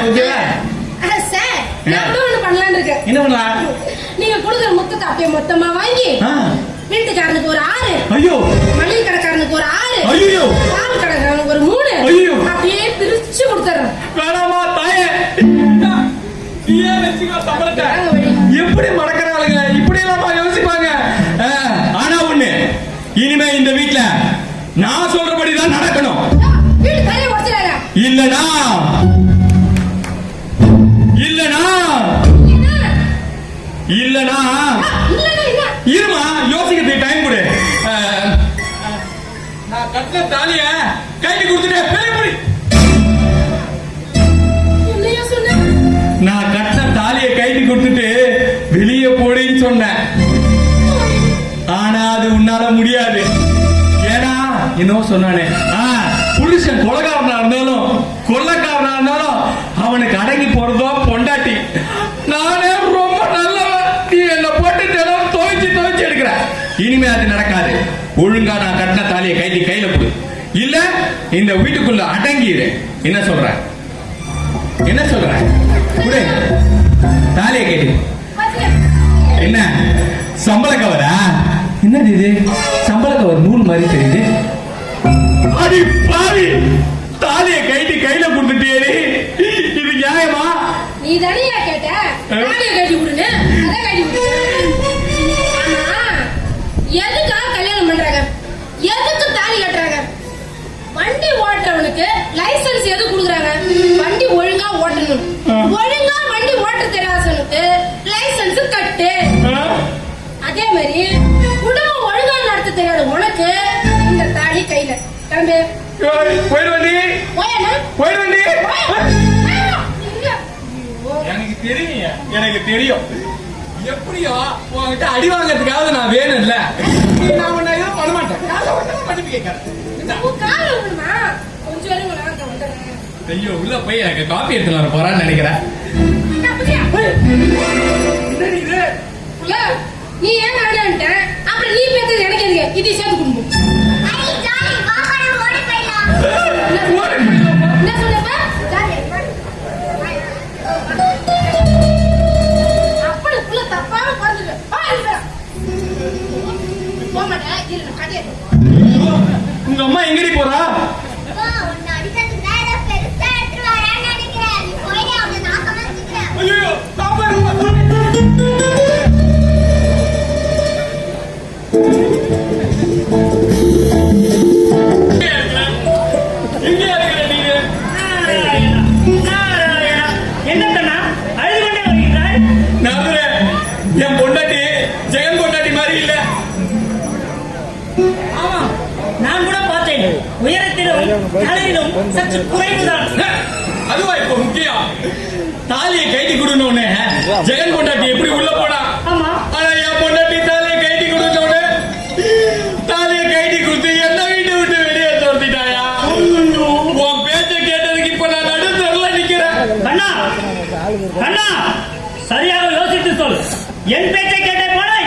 ஓகேவா? சார் நான் கூட ஒண்ணு பண்ணலாம்னு இருக்கேன். என்ன பண்ணலாம்? நீங்க கொடுக்குற முத்தத்தை அப்படியே மொத்தமா வாங்கி வீட்டுக்காரனுக்கு ஒரு 6, ஐயோ மளிகை கடைக்காரனுக்கு ஒரு 6, ஐயோ பால் கடைக்காரனுக்கு ஒரு 3, ஐயோ அப்படியே பிரிச்சு கொடுத்துறேன். வேணாமா தாயே, நீயே வெச்சுக்கோ சம்பளத்தை. எப்படி மடக்கறாளுங்க, இப்படி எல்லாம் யோசிப்பாங்க. ஆனா ஒண்ணு, இனிமே இந்த வீட்ல நான் சொல்றபடிதான் நடக்கணும். வீடு தரைய உடைச்சிடாத. இல்லனா இல்லனா இல்லனா இருமா, யோசிக்கிறதுக்கு டைம் கொடு. நான் கட்டின தாலிய கைட்டு கொடுத்துட்டேன். என்னையா சொன்ன? நான் கட்டின தாலிய கைட்டு கொடுத்துட்டு வெளியே போடின்னு சொன்னேன். ஆனா அது உன்னால முடியாது. ஏன்னா இன்னும் சொன்னானே, புருஷன் கொலைகாரனா இருந்தாலும் கொள்ளக்காரனா இருந்தாலும் அவனுக்கு அடங்கி போறதோ பொண்டாட்டி. நானே ரொம்ப நல்லவன், நீ என்ன போட்டு தினம் துவைச்சு எடுக்கிற. இனிமே அது நடக்காது. ஒழுங்கா நான் கட்டின தாலியை கைட்டி கையில கொடு, இல்ல இந்த வீட்டுக்குள்ள அடங்கிடு. என்ன சொல்ற? என்ன சொல்ற? குடு தாலியை கைட்டி. என்ன சம்பள கவரா? என்னது இது? சம்பள கவர் நூல் மாதிரி தெரியுது. அடி பாவி, தாலியை கைட்டி கையில கொடுத்துட்டே. இது நியாயமா? நீ தானியா கேட்ட தாலியை கைட்டி கொடுன்னு, அத கைட்டி கொடு. ஆனா எதுக்கா கல்யாணம் பண்றாங்க? எதுக்கு தாலி கட்டுறாங்க? வண்டி ஓட்டுறவனுக்கு லைசென்ஸ் எது கொடுக்குறாங்க? வண்டி ஒழுங்கா ஓட்டணும். ஒழுங்கா வண்டி ஓட்ட தெரியாதவனுக்கு லைசென்ஸ் கட்டு. அதே மாதிரி குடும்பம் ஒழுங்கா நடத்த தெரியாத உனக்கு இந்த தாலி கையில. கிளம்பு. போயிடுவண்டி போயிடுவண்டி. எனக்கு தெரியும் எப்படியோ உங்ககிட்ட அடி வாங்கறதுக்காக நான் வேணும்ல. நான் ஒண்ணு எதுவும் பண்ண மாட்டேன். ஐயோ உள்ள போய் எனக்கு காப்பி எடுத்து வர போறான்னு நினைக்கிறேன். நீ ஏன் வேணான்ட்ட அப்புறம் நீ பேசுறது எனக்கு எதுக்கு? இதை சேர்த்து குடும்பம் என்ன சொன்னப்ப அப்படிக்குள்ள தப்பான குறைஞ்சிரு. போக மாட்டேன். உங்க அம்மா எங்கடி போறா? என் பொண்டாட்டி ஜெகன் பொண்டாட்டி மாதிரி இல்ல. ஆமா, நான் கூட பார்த்தேன். உயரத்திலும் தலையிலும் சற்று குறைவுதான். அதுவா இப்ப முக்கியம்? தாலியை கைட்டி கொடுனோன்னு ஜெகன் பொண்டாட்டி எப்படி உள்ள போனா? ஆமா, ஆனா என் பொண்டாட்டி தாலியை கைட்டி கொடுத்தோன்னு தாலியை கைட்டி கொடுத்து என்ன வீட்டை விட்டு வெளியே தோர்த்திட்டாயா? உன் பேச்ச கேட்டதுக்கு இப்ப நான் நடுத்தரல நிக்கிறேன். அண்ணா அண்ணா, சரியாக யோசித்து சொல். என் பேச்சை கேட்ட போனாய்.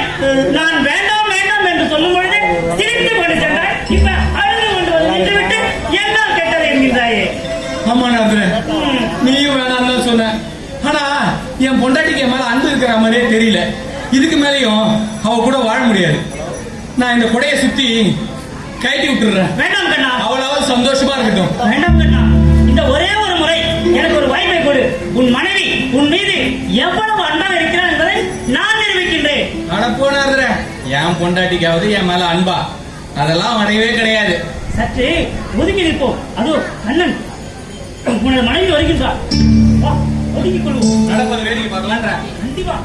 நான் வேண்டாம் வேண்டாம் என்று சொல்லும் பொழுது சிரித்து கொண்டு சென்றாய். இப்ப அழுது கொண்டு வந்து நின்றுவிட்டு என்ன கேட்டது என்கிறாயே? ஆமா நாதுரன், நீயும் வேணாம் தான் சொன்ன. ஆனா என் பொண்டாட்டிக்கு என் மேல அன்பு இருக்கிற மாதிரியே தெரியல. இதுக்கு மேலேயும் அவ கூட வாழ முடியாது. நான் இந்த கொடையை சுத்தி கைட்டி விட்டுறேன். வேண்டாம் கண்ணா, அவளாவது சந்தோஷமா இருக்கட்டும். வேண்டாம் கண்ணா, இந்த ஒரே ஒரு முறை எனக்கு ஒரு வாய்ப்பை கொடு. உன் மனைவி உன் மீது எவ்வளவு அன்பாக இருக்கிறார் என்பதை நான் நிரூபிக்கின்றேன். அட போனாதுர, என் பொண்டாட்டிக்காவது என் மேல அன்பா? அதெல்லாம் அடையவே கிடையாது. சற்று ஒதுங்கி நிற்போம். அதோ அண்ணன் உனது மனைவி வருகின்றார். ஒதுங்கிக் கொள்வோம். நடப்பது வேடிக்கை பார்க்கலான்ற. கண்டிப்பா.